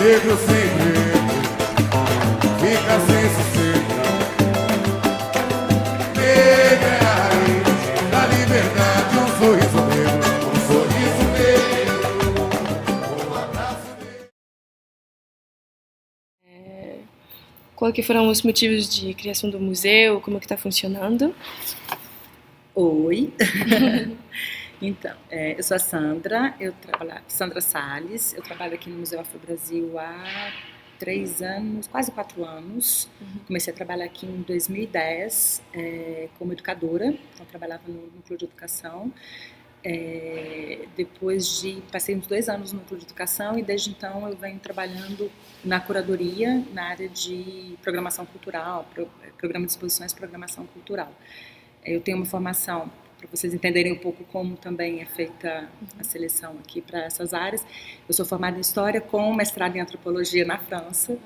negro sem medo fica sem sossego. Negra é a raiz da liberdade, um sorriso negro, um sorriso negro, um abraço negro. Qual que foram os motivos de criação do museu? Como que está funcionando? Oi, então, eu sou a Sandra, Sandra Salles, eu trabalho aqui no Museu Afro-Brasil há 3 anos, quase 4 anos. Comecei a trabalhar aqui em 2010 como educadora, então trabalhava no núcleo de educação. Passei uns 2 anos no núcleo de educação e desde então eu venho trabalhando na curadoria, na área de programação cultural, programa de exposições e programação cultural. Eu tenho uma formação, para vocês entenderem um pouco como também é feita a seleção aqui para essas áreas. Eu sou formada em História com mestrado em Antropologia na França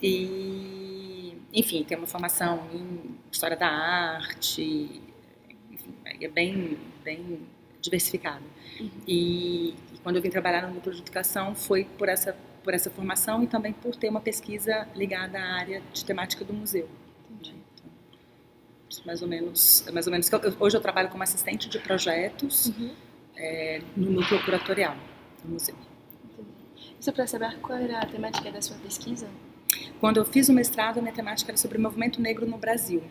e, enfim, tenho uma formação em História da Arte, enfim, é bem diversificado. E quando eu vim trabalhar no núcleo de educação foi por essa formação e também por ter uma pesquisa ligada à área de temática do museu. Mais ou menos. Hoje eu trabalho como assistente de projetos no núcleo curatorial do museu. Só para saber qual era a temática da sua pesquisa? Quando eu fiz o mestrado, a minha temática era sobre o movimento negro no Brasil.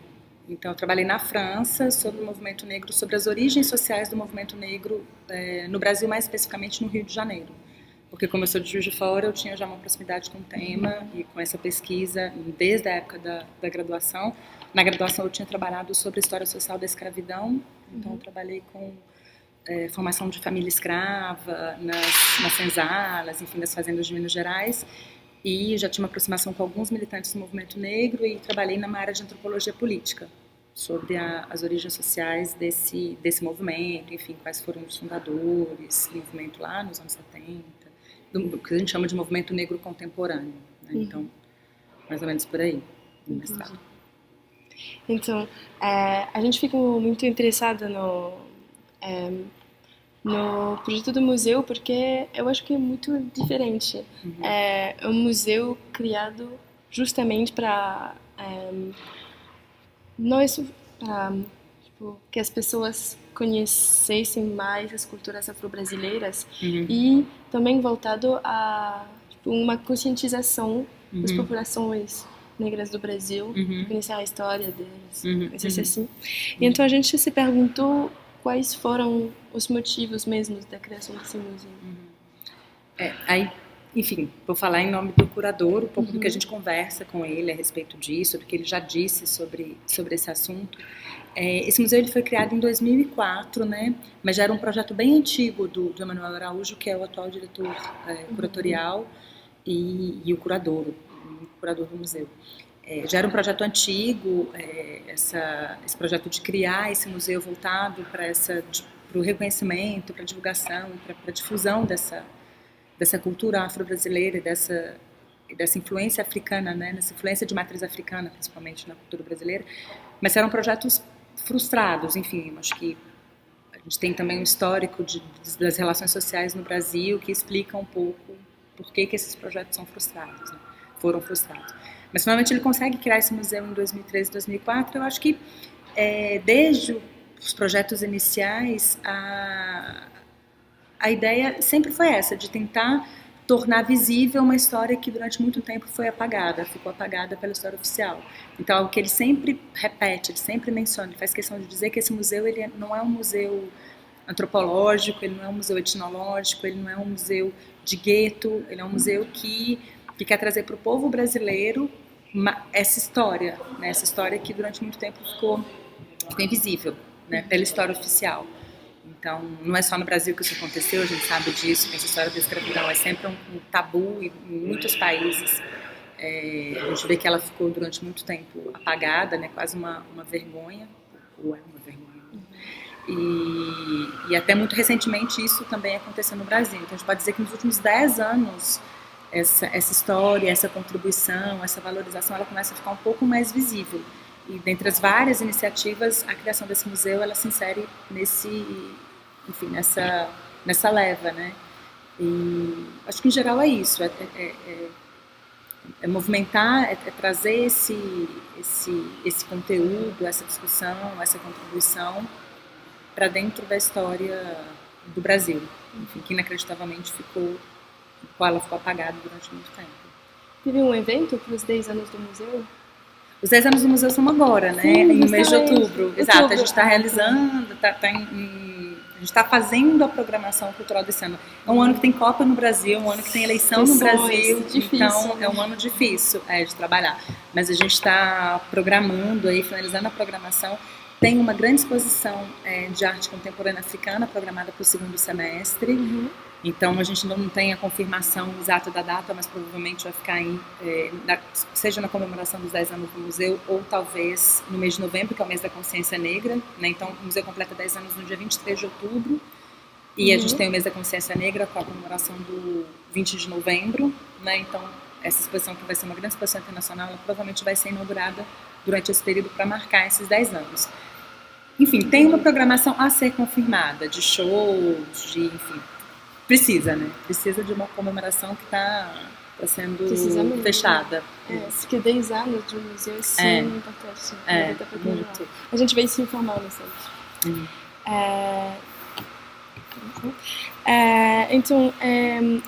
Então, eu trabalhei na França sobre o movimento negro, sobre as origens sociais do movimento negro no Brasil, mais especificamente no Rio de Janeiro. Porque como eu sou de Juiz de Fora, eu tinha já uma proximidade com o tema e com essa pesquisa desde a época da graduação. Na graduação eu tinha trabalhado sobre a história social da escravidão, então eu trabalhei com formação de família escrava, nas senzalas, enfim, nas fazendas de Minas Gerais. E já tinha uma aproximação com alguns militantes do movimento negro e trabalhei numa área de antropologia política, sobre as origens sociais desse movimento, enfim, quais foram os fundadores do movimento lá nos anos 70, do que a gente chama de movimento negro contemporâneo, né? Então, mais ou menos por aí, no mestrado. Então, a gente ficou muito interessada no projeto do museu porque eu acho que é muito diferente. É um museu criado justamente para que as pessoas conhecessem mais as culturas afro-brasileiras e também voltado a uma conscientização das populações negras do Brasil, conhecer a história deles, conhecer assim. E então a gente se perguntou quais foram os motivos mesmos da criação desse museu. Aí, enfim, vou falar em nome do curador, um pouco do que a gente conversa com ele a respeito disso, do que ele já disse sobre esse assunto. Esse museu ele foi criado em 2004, né? Mas já era um projeto bem antigo do Emanuel Araújo, que é o atual diretor curatorial e o curador do museu. Já era um projeto antigo, esse projeto de criar esse museu voltado para o reconhecimento, para a divulgação, para a difusão dessa cultura afro-brasileira e dessa influência africana, né, dessa influência de matriz africana, principalmente na cultura brasileira. Mas eram projetos frustrados, enfim, acho que a gente tem também um histórico das relações sociais no Brasil que explica um pouco por que esses projetos são frustrados, né, foram frustrados. Mas finalmente ele consegue criar esse museu em 2013, 2004. Eu acho que desde os projetos iniciais a ideia sempre foi essa, de tentar tornar visível uma história que durante muito tempo ficou apagada pela história oficial. Então, o que ele sempre repete, ele sempre menciona, ele faz questão de dizer que esse museu ele não é um museu antropológico, ele não é um museu etnológico, ele não é um museu de gueto, ele é um museu que quer trazer para o povo brasileiro essa história, né? Essa história que durante muito tempo ficou invisível, né? Pela história oficial. Então, não é só no Brasil que isso aconteceu, a gente sabe disso, que essa história da escravidão é sempre um tabu em muitos países. A gente vê que ela ficou durante muito tempo apagada, né? Quase uma vergonha, ou é uma vergonha. E até muito recentemente isso também aconteceu no Brasil. Então, a gente pode dizer que nos últimos 10 anos essa história, essa contribuição, essa valorização, ela começa a ficar um pouco mais visível. E dentre as várias iniciativas, a criação desse museu, ela se insere nessa leva, né? E acho que em geral é isso, é movimentar, é trazer esse conteúdo, essa discussão, essa contribuição para dentro da história do Brasil, enfim, que inacreditavelmente ela ficou apagada durante muito tempo. Teve um evento para os 10 anos do museu? Os 10 anos do museu são agora, né? Sim, No mês de justamente. outubro. Exato, a gente está realizando, a gente está fazendo a programação cultural desse ano. É um ano que tem Copa no Brasil, um ano que tem eleição no Brasil, difícil, então é um ano difícil de trabalhar. Mas a gente está programando aí, finalizando a programação. Tem uma grande exposição de arte contemporânea africana programada para o segundo semestre. Uhum. Então a gente não tem a confirmação exata da data, mas provavelmente vai ficar seja na comemoração dos 10 anos do museu ou talvez no mês de novembro, que é o mês da consciência negra, né? Então o museu completa 10 anos no dia 23 de outubro e a gente tem o mês da consciência negra com a comemoração do 20 de novembro, né? Então essa exposição, que vai ser uma grande exposição internacional, ela provavelmente vai ser inaugurada durante esse período para marcar esses 10 anos. Enfim, tem uma programação a ser confirmada de shows, enfim. Precisa, né? Precisa de uma comemoração que está sendo fechada. Porque 10 anos de um museu é sim importante. Muito. A gente vai se informar no site. Então,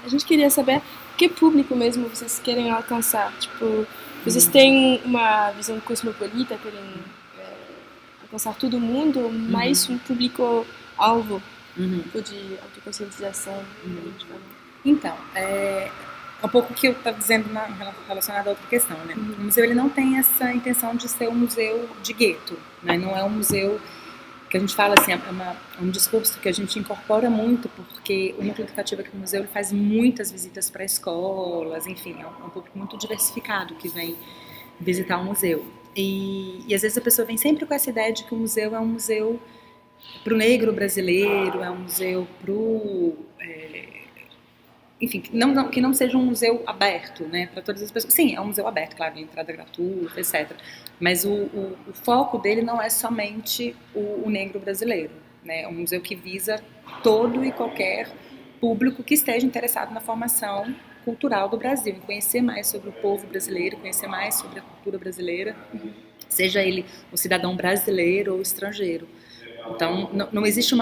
a gente queria saber que público mesmo vocês querem alcançar. Tipo, vocês têm uma visão cosmopolita, querem alcançar todo mundo, mais um público-alvo. De autoconscientização. Então, um pouco o que eu estava dizendo relacionado a outra questão, né? O museu ele não tem essa intenção de ser um museu de gueto, né? Não é um museu que a gente fala assim, é um discurso que a gente incorpora muito, porque o núcleo educativo aqui no museu ele faz muitas visitas para escolas, enfim, é um público muito diversificado que vem visitar o museu. E às vezes a pessoa vem sempre com essa ideia de que o museu é um museu para o negro brasileiro, é um museu enfim, que não seja um museu aberto, né, para todas as pessoas. Sim, é um museu aberto, claro, de entrada gratuita, etc. Mas o foco dele não é somente o negro brasileiro, né, é um museu que visa todo e qualquer público que esteja interessado na formação cultural do Brasil, em conhecer mais sobre o povo brasileiro, conhecer mais sobre a cultura brasileira, seja ele um cidadão brasileiro ou estrangeiro. Então, não existe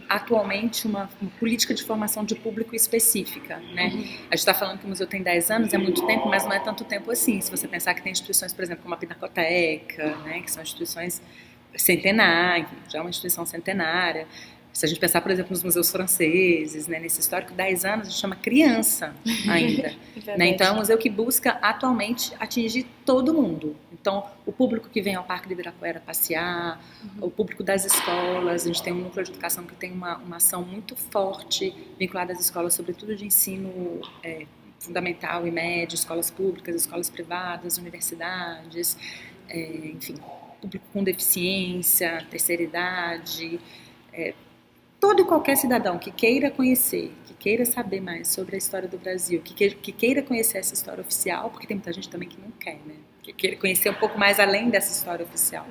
atualmente uma política de formação de público específica, né? A gente está falando que o museu tem 10 anos, é muito tempo, mas não é tanto tempo assim. Se você pensar que tem instituições, por exemplo, como a Pinacoteca, né, que são instituições centenárias, já é uma instituição centenária. Se a gente pensar, por exemplo, nos museus franceses, né, nesse histórico, 10 anos a gente chama criança ainda. Né? Então, é um museu que busca atualmente atingir todo mundo. Então, o público que vem ao Parque de Ibirapuera passear, o público das escolas, a gente tem um núcleo de educação que tem uma ação muito forte vinculada às escolas, sobretudo de ensino fundamental e médio, escolas públicas, escolas privadas, universidades, enfim, público com deficiência, terceira idade, todo e qualquer cidadão que queira conhecer, que queira saber mais sobre a história do Brasil, que queira conhecer essa história oficial, porque tem muita gente também que não quer, né? Que queira conhecer um pouco mais além dessa história oficial.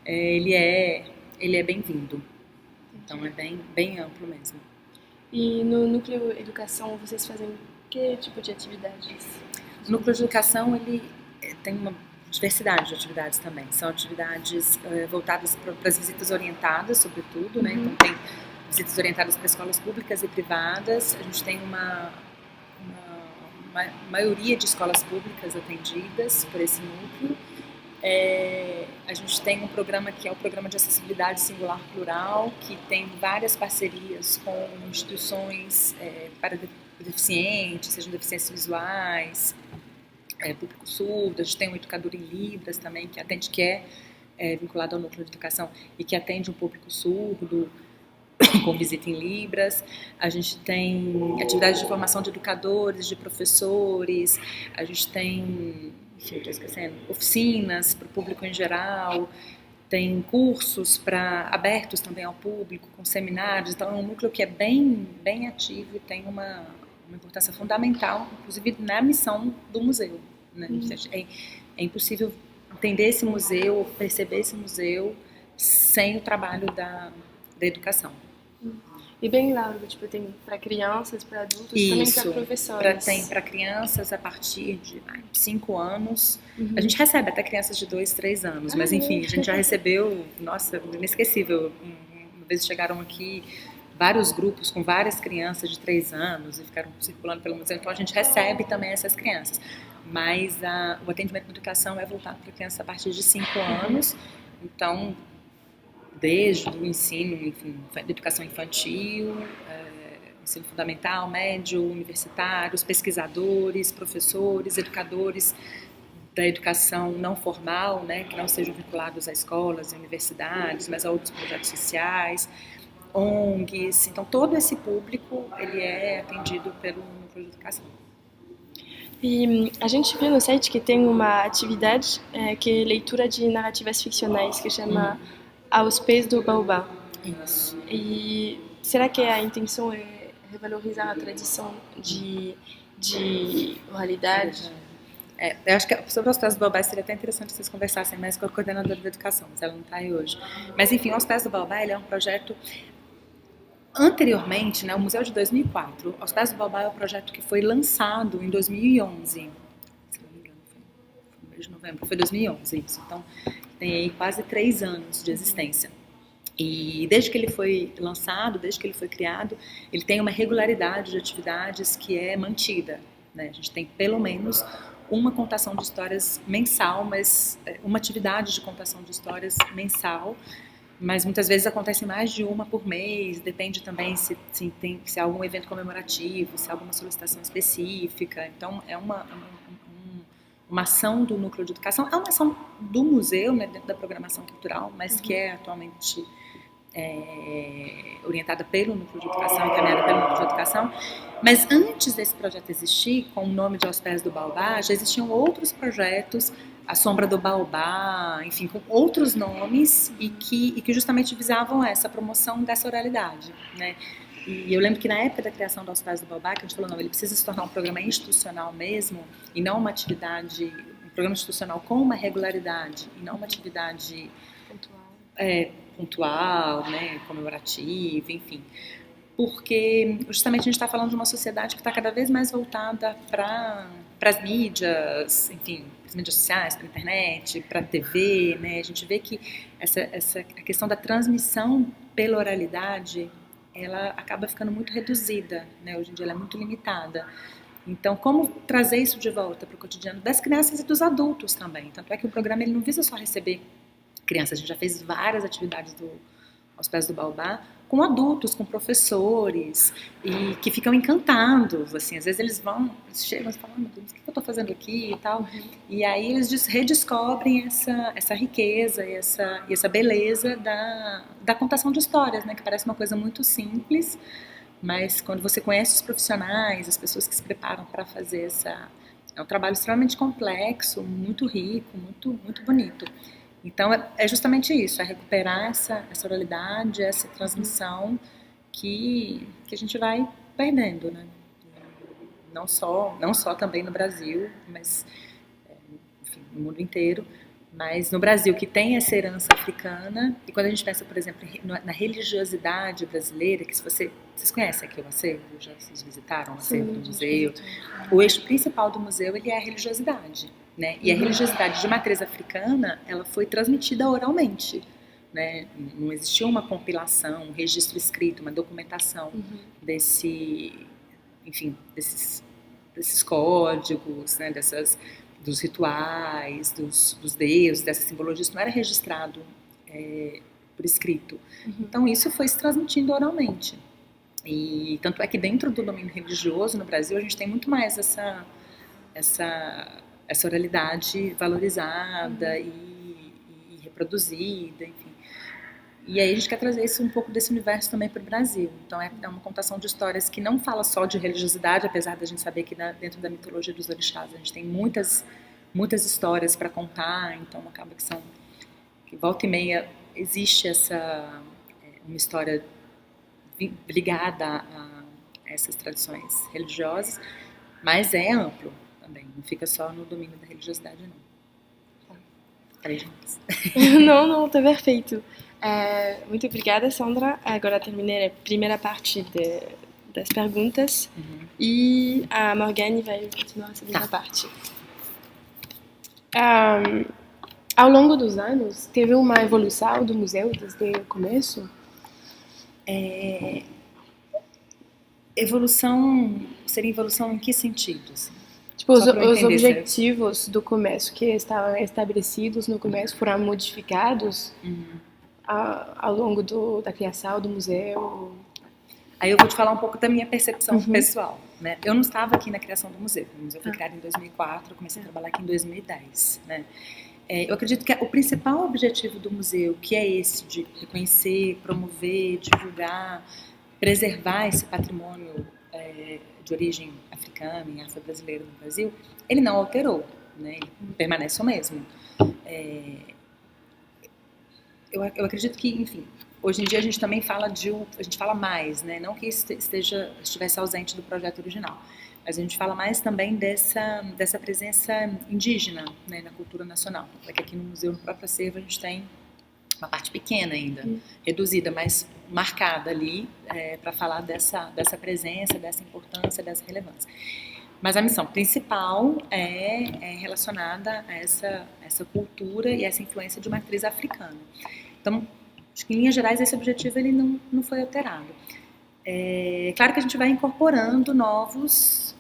Ele é bem-vindo. Então é bem amplo mesmo. E no Núcleo Educação vocês fazem que tipo de atividades? O Núcleo de Educação ele tem uma diversidade de atividades também. São atividades voltadas para as visitas orientadas, sobretudo, né? Então tem visitas orientadas para escolas públicas e privadas. A gente tem uma maioria de escolas públicas atendidas por esse núcleo. A gente tem um programa que é o Programa de Acessibilidade Singular Plural, que tem várias parcerias com instituições para deficientes, sejam deficiências visuais, público surdo. A gente tem um educador em Libras também, que atende, que é vinculado ao núcleo de educação e que atende um público surdo com visita em Libras. A gente tem atividades de formação de educadores, de professores. A gente tem, enfim, estou esquecendo, oficinas para o público em geral. Tem cursos abertos também ao público, com seminários. Então é um núcleo que é bem ativo e tem uma importância fundamental, inclusive na missão do museu. Né? É impossível entender esse museu, perceber esse museu sem o trabalho da educação. E bem largo, tipo, tem para crianças, para adultos, também para professores. Tem para crianças a partir de 5 anos. A gente recebe até crianças de 2, 3 anos, mas enfim, a gente já recebeu, nossa, inesquecível. Uma vez chegaram aqui vários grupos com várias crianças de 3 anos e ficaram circulando pelo museu, então a gente recebe também essas crianças. Mas o atendimento de educação é voltado para crianças a partir de 5 anos, então desde o ensino, enfim, de educação infantil, ensino fundamental, médio, universitários, pesquisadores, professores, educadores da educação não formal, né, que não sejam vinculados a escolas e universidades, mas a outros projetos sociais, ONGs. Então, todo esse público ele é atendido pelo Núcleo de Educação. E a gente viu no site que tem uma atividade que é leitura de narrativas ficcionais, que chama Aos Pés do Baobá. Isso. E será que a intenção é revalorizar a tradição de oralidade? Eu acho que sobre Aos Pés do Baobá seria até interessante vocês conversassem mais com a coordenadora da educação, mas ela não está aí hoje. Mas enfim, Aos Pés do Baobá ele é um projeto. Anteriormente, né, o Museu de 2004, Aos Pés do Baobá é um projeto que foi lançado em 2011. Se não me engano, foi no mês de novembro, foi 2011 isso. Então, tem aí quase 3 anos de existência. E desde que ele foi lançado, desde que ele foi criado, ele tem uma regularidade de atividades que é mantida, né? A gente tem pelo menos uma contação de histórias mensal, mas uma atividade de contação de histórias mensal, mas muitas vezes acontece mais de uma por mês, depende também se há algum evento comemorativo, se há alguma solicitação específica. Então, é uma ação do Núcleo de Educação, é uma ação do museu, né, dentro da programação cultural, mas que é atualmente orientada pelo Núcleo de Educação, encaminhada pelo Núcleo de Educação. Mas antes desse projeto existir, com o nome de Aos Pés do Baobá, já existiam outros projetos, A Sombra do Baobá, enfim, com outros nomes e que justamente visavam essa promoção dessa oralidade, né? E eu lembro que na época da criação do Aos Pés do Baobá, que a gente falou, não, ele precisa se tornar um programa institucional mesmo, e não uma atividade, um programa institucional com uma regularidade, e não uma atividade pontual, né, comemorativa, enfim. Porque justamente a gente está falando de uma sociedade que está cada vez mais voltada para as mídias, enfim, para as mídias sociais, para a internet, para a TV, né? A gente vê que a questão da transmissão pela oralidade, ela acaba ficando muito reduzida, né? Hoje em dia ela é muito limitada. Então, como trazer isso de volta para o cotidiano das crianças e dos adultos também? Tanto é que o programa ele não visa só receber crianças, a gente já fez várias atividades Aos Pés do Baobá com adultos, com professores, e que ficam encantados, assim, às vezes eles chegam e falam, meu Deus, o que eu estou fazendo aqui e tal, e aí eles redescobrem essa riqueza e essa beleza da contação de histórias, né, que parece uma coisa muito simples, mas quando você conhece os profissionais, as pessoas que se preparam para fazer é um trabalho extremamente complexo, muito rico, muito, muito bonito. Então, é justamente isso, é recuperar essa oralidade, essa transmissão que a gente vai perdendo, né? Não só também no Brasil, mas enfim, no mundo inteiro, mas no Brasil, que tem essa herança africana, e quando a gente pensa, por exemplo, na religiosidade brasileira, que vocês conhecem aqui o acervo, já vocês visitaram o acervo do museu, o eixo principal do museu ele é a religiosidade. Né? E a religiosidade de matriz africana, ela foi transmitida oralmente, né? Não existiu uma compilação, um registro escrito, uma documentação desses códigos, né? Dos rituais, dos deuses, dessa simbologia, isso não era registrado por escrito. Então isso foi se transmitindo oralmente. E tanto é que dentro do domínio religioso no Brasil a gente tem muito mais essa oralidade valorizada e reproduzida, enfim. E aí a gente quer trazer isso um pouco desse universo também para o Brasil. Então é uma contação de histórias que não fala só de religiosidade, apesar da gente saber que dentro da mitologia dos orixás a gente tem muitas histórias para contar, então acaba que volta e meia existe uma história ligada a essas tradições religiosas, mas é amplo. Também. Não fica só no domínio da religiosidade, não. 3 minutos. Não, tá perfeito. Muito obrigada, Sandra. Agora terminei a primeira parte das perguntas e a Morgane vai continuar a segunda parte. Ao longo dos anos, teve uma evolução do museu desde o começo? Seria evolução em que sentido? Assim? Tipo, os objetivos do começo que estavam estabelecidos no começo foram modificados ao longo da criação do museu? Aí eu vou te falar um pouco da minha percepção pessoal, né? Eu não estava aqui na criação do museu. O museu foi criado em 2004, eu comecei a trabalhar aqui em 2010, né? Eu acredito que o principal objetivo do museu, que é esse de reconhecer, promover, divulgar, preservar esse patrimônio de origem africana e afro-brasileira no Brasil, ele não alterou, né? Ele permanece o mesmo. Eu acredito que, enfim, hoje em dia a gente também fala a gente fala mais, né? Não que estivesse ausente do projeto original, mas a gente fala mais também dessa presença indígena, né, na cultura nacional. Porque aqui no museu, no próprio acervo, a gente tem uma parte pequena ainda, reduzida, mas marcada ali para falar dessa presença, dessa importância, dessa relevância. Mas a missão principal é relacionada a essa cultura e essa influência de matriz africana. Então, acho que em linhas gerais esse objetivo ele não foi alterado. Claro que a gente vai incorporando novos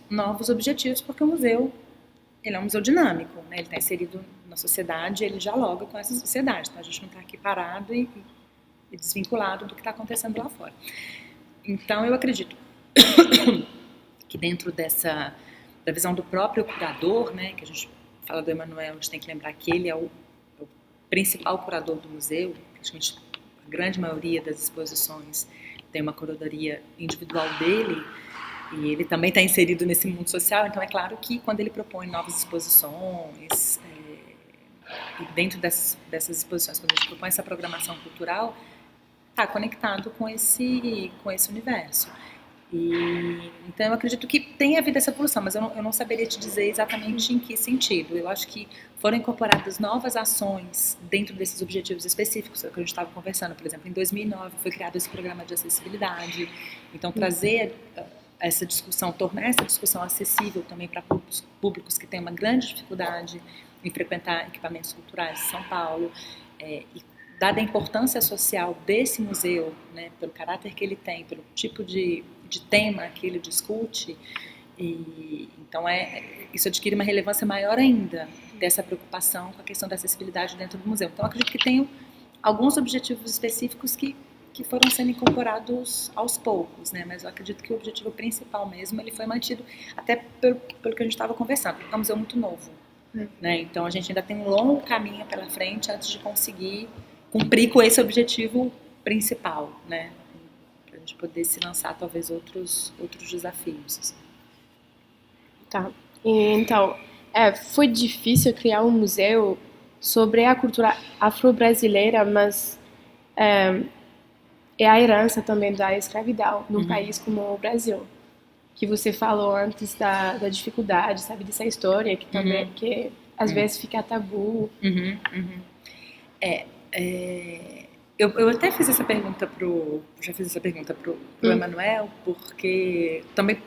objetivos, porque o museu ele é um museu dinâmico, né? Ele está inserido na sociedade, ele dialoga com essa sociedade, então a gente não está aqui parado e desvinculado do que está acontecendo lá fora. Então eu acredito que dentro da visão do próprio curador, né, que a gente fala do Emanuel, a gente tem que lembrar que ele é o principal curador do museu, praticamente a grande maioria das exposições tem uma curadoria individual dele, e ele também está inserido nesse mundo social, então é claro que quando ele propõe novas exposições, e dentro dessas exposições, quando ele propõe essa programação cultural, está conectado com esse universo. Então eu acredito que tem havido essa evolução, mas eu não saberia te dizer exatamente em que sentido. Eu acho que foram incorporadas novas ações dentro desses objetivos específicos, que a gente estava conversando. Por exemplo, em 2009 foi criado esse programa de acessibilidade, então trazer essa discussão, tornar essa discussão acessível também para públicos que têm uma grande dificuldade em frequentar equipamentos culturais de São Paulo, e dada a importância social desse museu, né, pelo caráter que ele tem, pelo tipo de tema que ele discute, então isso adquire uma relevância maior ainda dessa preocupação com a questão da acessibilidade dentro do museu. Então, eu acredito que tem alguns objetivos específicos que foram sendo incorporados aos poucos, né? Mas eu acredito que o objetivo principal mesmo ele foi mantido até pelo que a gente estava conversando. É um museu muito novo, né? Então a gente ainda tem um longo caminho pela frente antes de conseguir cumprir com esse objetivo principal, né? Para a gente poder se lançar talvez outros desafios. Tá. Então, foi difícil criar um museu sobre a cultura afro-brasileira, mas é a herança também da escravidão num país como o Brasil, que você falou antes da dificuldade, sabe, dessa história que também que às vezes fica tabu. Eu até fiz essa pergunta pro Emanuel, porque também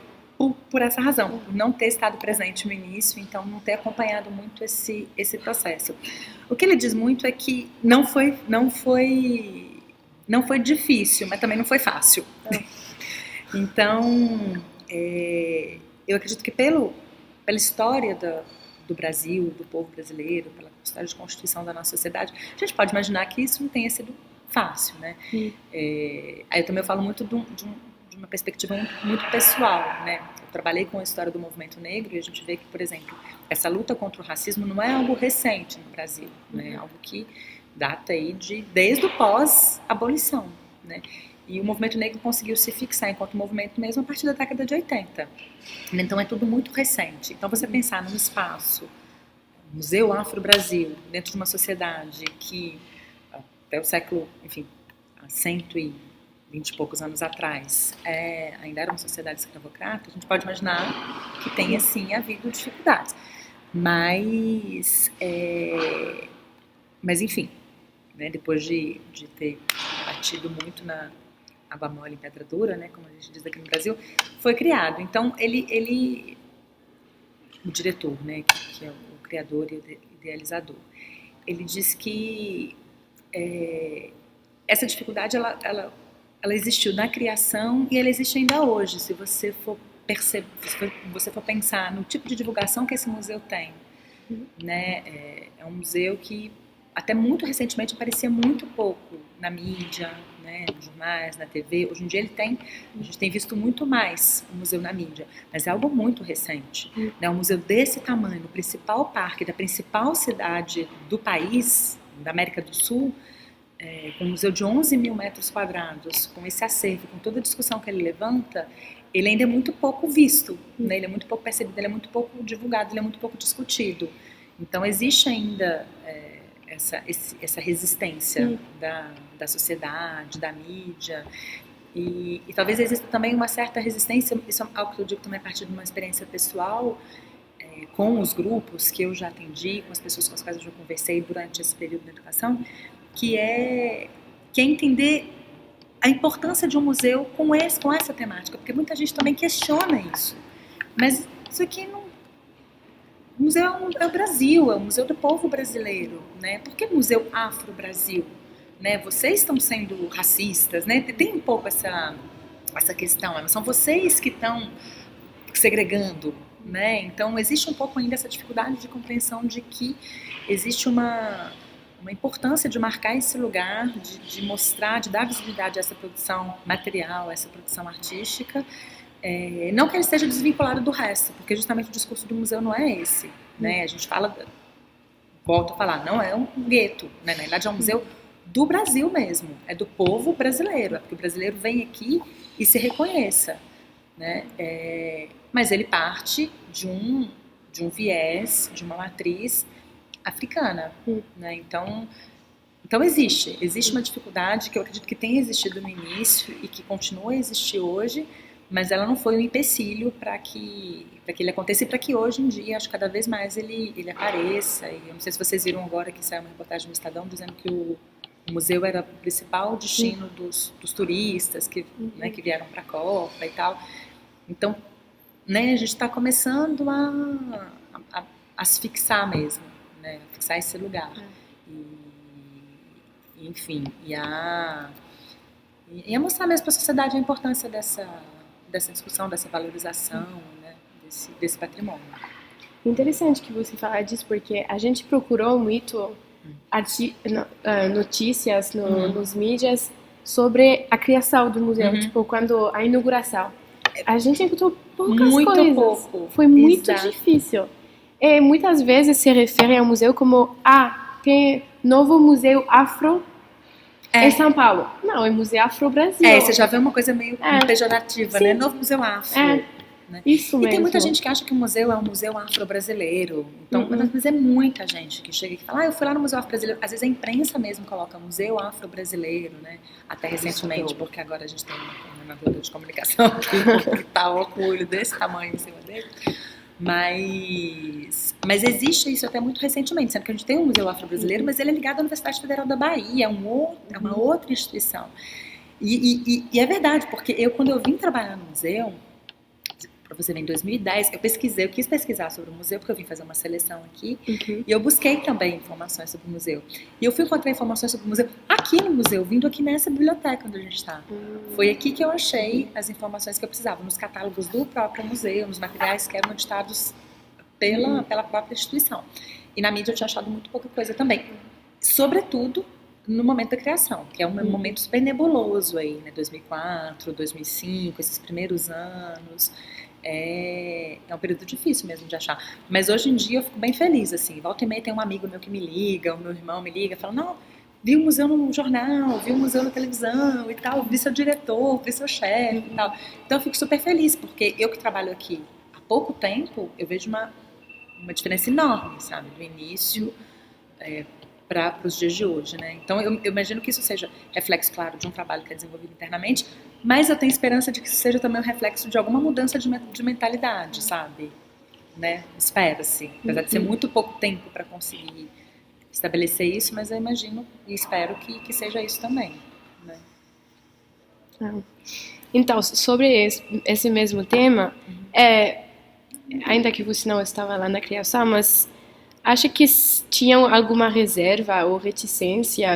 por essa razão, por não ter estado presente no início, então não ter acompanhado muito esse processo. O que ele diz muito é que não foi difícil, mas também não foi fácil. Então, eu acredito que pela história do Brasil, do povo brasileiro, pela história de constituição da nossa sociedade, a gente pode imaginar que isso não tenha sido fácil, né? Aí eu também falo muito de uma perspectiva muito pessoal, né? Eu trabalhei com a história do movimento negro e a gente vê que, por exemplo, essa luta contra o racismo não é algo recente no Brasil, né? É algo que data aí desde o pós-abolição, né? E o movimento negro conseguiu se fixar enquanto movimento mesmo a partir da década de 80. Então é tudo muito recente. Então você pensar num espaço, Museu Afro-Brasil, dentro de uma sociedade que até o século, enfim, há 120 e poucos anos atrás, ainda era uma sociedade escravocrata, a gente pode imaginar que tenha sim havido dificuldades. Mas Mas enfim, né, depois de ter batido muito na água mole em pedra dura, né, como a gente diz aqui no Brasil, foi criado. Então, ele o diretor, né, que é o criador e o idealizador, ele diz que essa dificuldade ela existiu na criação e ela existe ainda hoje, se você for pensar no tipo de divulgação que esse museu tem, né? É um museu que até muito recentemente aparecia muito pouco na mídia, né, nos jornais, na TV. Hoje em dia a gente tem visto muito mais o museu na mídia, mas é algo muito recente, né? Um museu desse tamanho, no principal parque da principal cidade do país, da América do Sul, com um museu de 11 mil metros quadrados, com esse acervo, com toda a discussão que ele levanta, ele ainda é muito pouco visto, né? Ele é muito pouco percebido, ele é muito pouco divulgado, ele é muito pouco discutido. Então existe ainda essa resistência da sociedade, da mídia, e talvez exista também uma certa resistência, isso é algo que eu digo também a partir de uma experiência pessoal, com os grupos que eu já atendi, com as pessoas com as quais eu já conversei durante esse período da educação, que é entender a importância de um museu com essa temática, porque muita gente também questiona isso, mas isso aqui não... O museu é o Brasil, é o museu do povo brasileiro, né? Por que Museu Afro-Brasil? Né? Vocês estão sendo racistas, né? Tem um pouco essa questão, né? São vocês que estão segregando, né? Então existe um pouco ainda essa dificuldade de compreensão de que existe uma importância de marcar esse lugar, de mostrar, de dar visibilidade a essa produção material, a essa produção artística. Não que ele esteja desvinculado do resto, porque justamente o discurso do museu não é esse, né? A gente volta a falar, não é um gueto, né? Na verdade é um museu do Brasil mesmo, é do povo brasileiro, é porque o brasileiro vem aqui e se reconheça, né? Mas ele parte de um viés, de uma matriz africana, né? Então existe uma dificuldade que eu acredito que tenha existido no início e que continua a existir hoje, mas ela não foi um empecilho para que ele aconteça e para que hoje em dia, acho que cada vez mais ele apareça. E eu não sei se vocês viram agora que saiu uma reportagem no Estadão dizendo que o museu era o principal destino dos turistas que vieram para a Copa e tal. Então, né, a gente está começando a se fixar mesmo, né, a fixar esse lugar. E enfim, e a mostrar mesmo para a sociedade a importância dessa discussão, dessa valorização, né, desse patrimônio. Interessante que você fala disso, porque a gente procurou muito notícias nos mídias sobre a criação do museu, tipo, quando a inauguração. A gente encontrou poucas coisas. Pouco. Foi muito Exato. difícil. E muitas vezes se refere ao museu como tem novo museu afro em São Paulo. Não, é Museu Afro-Brasil. Você já vê uma coisa meio pejorativa, né? Novo Museu Afro. Né? Isso mesmo. E tem muita gente que acha que o museu é um museu afro-brasileiro. Então, mas é muita gente que chega e fala, eu fui lá no Museu Afro-Brasileiro. Às vezes a imprensa mesmo coloca Museu Afro-Brasileiro, né? Até recentemente, porque agora a gente tem uma coordenadora de comunicação que tá o orgulho desse tamanho em cima dele. Mas existe isso até muito recentemente, sendo que a gente tem um Museu Afro-Brasileiro, mas ele é ligado à Universidade Federal da Bahia, é uma outra instituição. E é verdade, porque quando eu vim trabalhar no museu, para você ver, em 2010, eu quis pesquisar sobre o museu, porque eu vim fazer uma seleção aqui, e eu busquei também informações sobre o museu. E eu fui encontrar informações sobre o museu aqui no museu, vindo aqui nessa biblioteca onde a gente está. Foi aqui que eu achei as informações que eu precisava, nos catálogos do próprio museu, nos materiais que eram editados pela própria instituição. E na mídia eu tinha achado muito pouca coisa também. Sobretudo no momento da criação, que é um momento super nebuloso aí, né? 2004, 2005, esses primeiros anos. É um período difícil mesmo de achar. Mas hoje em dia eu fico bem feliz, assim. Volta e meia tem um amigo meu que me liga, o meu irmão me liga, fala, não, vi o museu no jornal, vi o museu na televisão e tal, vi seu diretor, vi seu chefe e tal. Então eu fico super feliz, porque eu que trabalho aqui há pouco tempo, eu vejo uma diferença enorme, sabe? Do início para os dias de hoje, né? Então eu imagino que isso seja reflexo, claro, de um trabalho que é desenvolvido internamente, mas eu tenho esperança de que isso seja também um reflexo de alguma mudança de mentalidade, sabe? Né? Espera-se, apesar de ser muito pouco tempo para conseguir estabelecer isso, mas eu imagino e espero que seja isso também, né? Então, sobre esse mesmo tema, ainda que você não estava lá na criação, mas acha que tinham alguma reserva ou reticência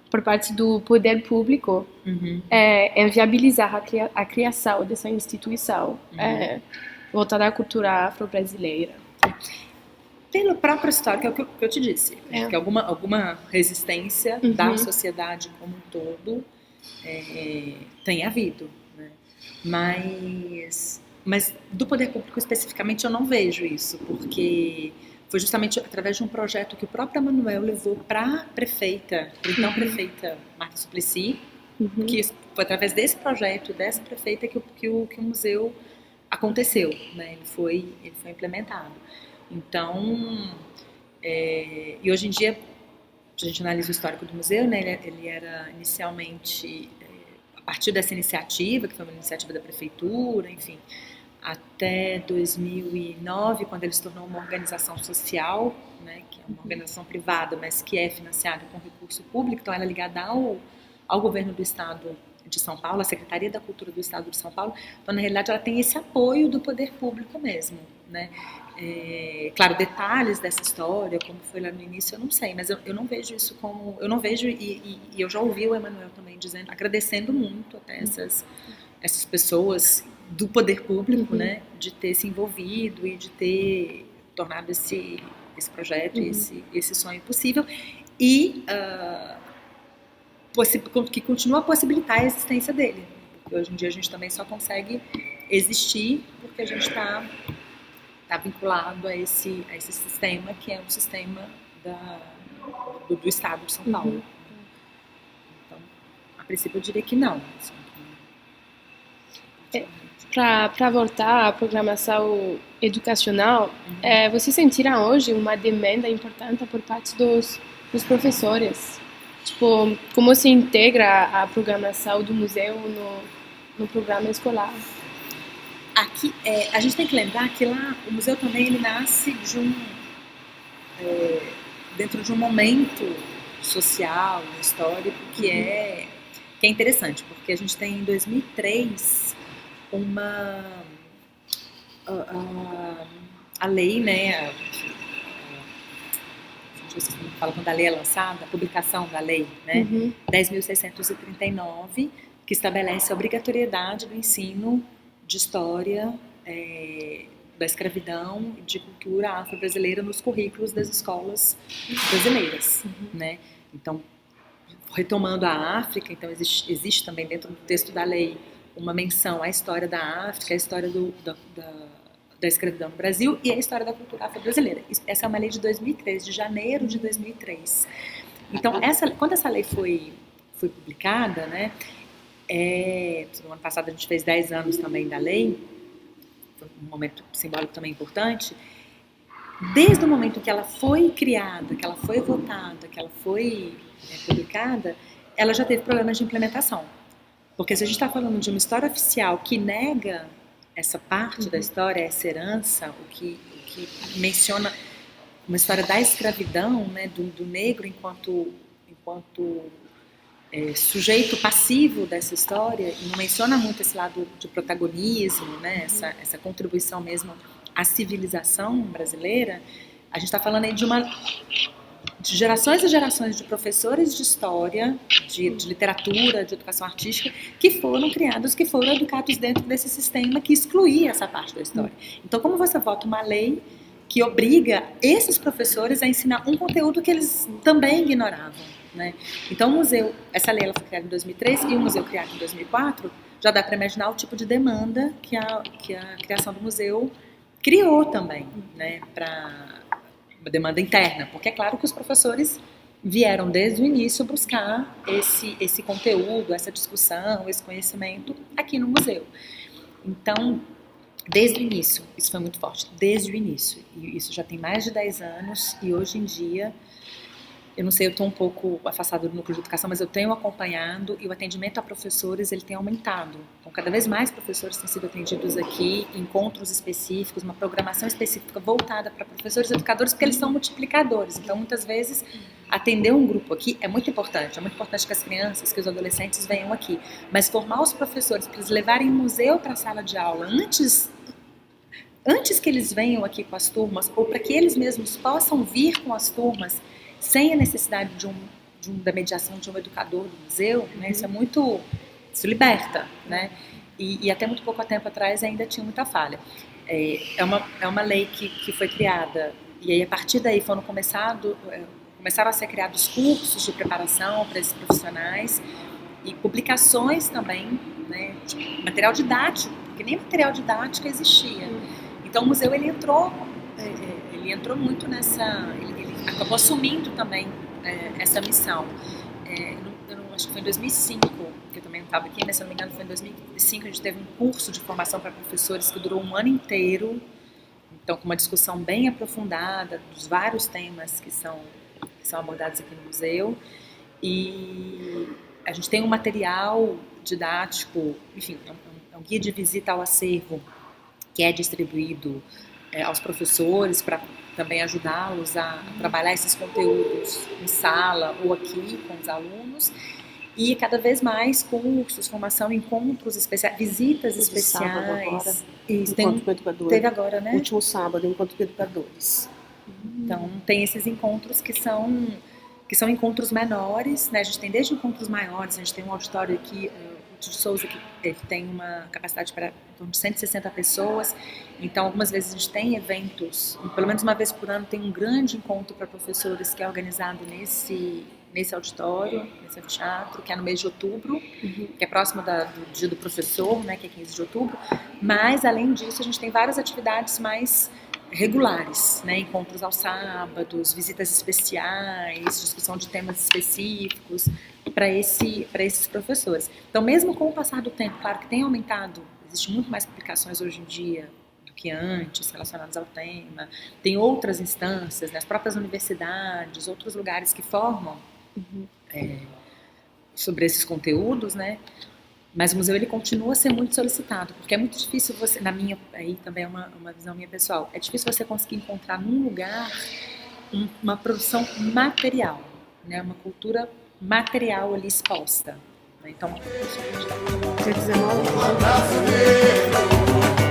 por parte do poder público em viabilizar a criação dessa instituição voltada à cultura afro-brasileira? Pela própria história, que é o que eu te disse, que alguma resistência da sociedade como um todo tem havido, né? Mas do poder público especificamente eu não vejo isso, porque foi justamente através de um projeto que o próprio Emanuel levou para a prefeita, então prefeita Marta Suplicy, que foi através desse projeto, dessa prefeita, que o museu aconteceu, né? Ele foi implementado. Então, e hoje em dia, a gente analisa o histórico do museu, né? Ele era inicialmente, a partir dessa iniciativa, que foi uma iniciativa da prefeitura, enfim, até 2009, quando ele se tornou uma organização social, né? Que é uma organização privada, mas que é financiada com recurso público, então ela é ligada ao governo do estado de São Paulo, a Secretaria da Cultura do Estado de São Paulo. Então, na realidade, ela tem esse apoio do poder público mesmo, né? Claro, detalhes dessa história, como foi lá no início, eu não sei, mas eu não vejo isso como... Eu não vejo, e eu já ouvi o Emanuel também dizendo, agradecendo muito até essas pessoas do poder público, né, de ter se envolvido e de ter tornado esse projeto, esse sonho possível, e que continua a possibilitar a existência dele. Porque hoje em dia a gente também só consegue existir porque a gente está vinculado a esse sistema, que é um sistema do Estado de São Paulo. Então, a princípio eu diria que não. Para voltar à programação educacional, vocês sentiram hoje uma demanda importante por parte dos professores? Tipo, como se integra a programação do museu no programa escolar? Aqui, a gente tem que lembrar que lá o museu também ele nasce dentro de um momento social, histórico, que é interessante, porque a gente tem em 2003 a lei, né, vocês falam quando a lei é lançada, a publicação da lei, né, 10.639, que estabelece a obrigatoriedade do ensino de história da escravidão e de cultura afro-brasileira nos currículos das escolas brasileiras, né? Então, retomando a África, então existe também dentro do texto da lei uma menção à história da África, à história da escravidão no Brasil e à história da cultura afro-brasileira. Essa é uma lei de 2003, de janeiro de 2003. Então, quando essa lei foi publicada, né, no ano passado a gente fez 10 anos também da lei, foi um momento simbólico também importante. Desde o momento que ela foi criada, que ela foi votada, que ela foi publicada, ela já teve problemas de implementação. Porque se a gente está falando de uma história oficial que nega essa parte da história, essa herança, o que menciona uma história da escravidão, né, do negro enquanto sujeito passivo dessa história, e não menciona muito esse lado de protagonismo, né, essa contribuição mesmo à civilização brasileira, a gente está falando aí de gerações e gerações de professores de história, de literatura, de educação artística, que foram criados, que foram educados dentro desse sistema que excluía essa parte da história. Então, como você vota uma lei que obriga esses professores a ensinar um conteúdo que eles também ignoravam, né? Então, o museu, essa lei ela foi criada em 2003 e o museu criado em 2004, já dá para imaginar o tipo de demanda que a criação do museu criou também, né, para uma demanda interna, porque é claro que os professores vieram desde o início buscar esse conteúdo, essa discussão, esse conhecimento aqui no museu. Então, desde o início, isso foi muito forte, desde o início, e isso já tem mais de 10 anos, e hoje em dia Eu não sei, eu estou um pouco afastada do núcleo de educação, mas eu tenho acompanhado e o atendimento a professores ele tem aumentado. Então, cada vez mais professores têm sido atendidos aqui, encontros específicos, uma programação específica voltada para professores e educadores, porque eles são multiplicadores. Então, muitas vezes, atender um grupo aqui é muito importante que as crianças, que os adolescentes venham aqui. Mas formar os professores para eles levarem o museu para a sala de aula antes que eles venham aqui com as turmas, ou para que eles mesmos possam vir com as turmas, sem a necessidade da mediação de um educador do museu, né? Isso liberta, né? E até muito pouco tempo atrás ainda tinha muita falha. É uma lei que foi criada, e aí a partir daí começaram a ser criados cursos de preparação para esses profissionais, e publicações também, né? De material didático, porque nem material didático existia. Então o museu ele entrou muito nessa... Ele acabou assumindo também essa missão. Eu acho que foi em 2005, que eu também não estava aqui, mas se não me engano foi em 2005, a gente teve um curso de formação para professores que durou um ano inteiro, então com uma discussão bem aprofundada dos vários temas que são abordados aqui no museu. E a gente tem um material didático, enfim, é um guia de visita ao acervo que é distribuído aos professores para também ajudá-los a trabalhar esses conteúdos em sala ou aqui com os alunos, e cada vez mais cursos, formação, encontros especiais, visitas especiais. Isso, encontro com educador. Teve agora, né? Último sábado, encontro com educadores. Então tem esses encontros que são encontros menores, né? A gente tem desde encontros maiores, a gente tem um auditório aqui, o de Souza, que tem uma capacidade para em torno de 160 pessoas, então algumas vezes a gente tem eventos, pelo menos uma vez por ano tem um grande encontro para professores que é organizado nesse auditório, nesse anfiteatro, que é no mês de outubro, que é próximo do dia do professor, né, que é 15 de outubro, mas além disso a gente tem várias atividades mais regulares, né, encontros aos sábados, visitas especiais, discussão de temas específicos para esses professores. Então, mesmo com o passar do tempo, claro que tem aumentado, existe muito mais publicações hoje em dia do que antes relacionadas ao tema, tem outras instâncias, né, as próprias universidades, outros lugares que formam sobre esses conteúdos, né? Mas o museu ele continua a ser muito solicitado, porque é muito difícil você, aí também é uma visão minha pessoal, é difícil você conseguir encontrar num lugar uma produção material, né? Uma cultura material ali exposta, né? Então, Dia 19. Brasileiro.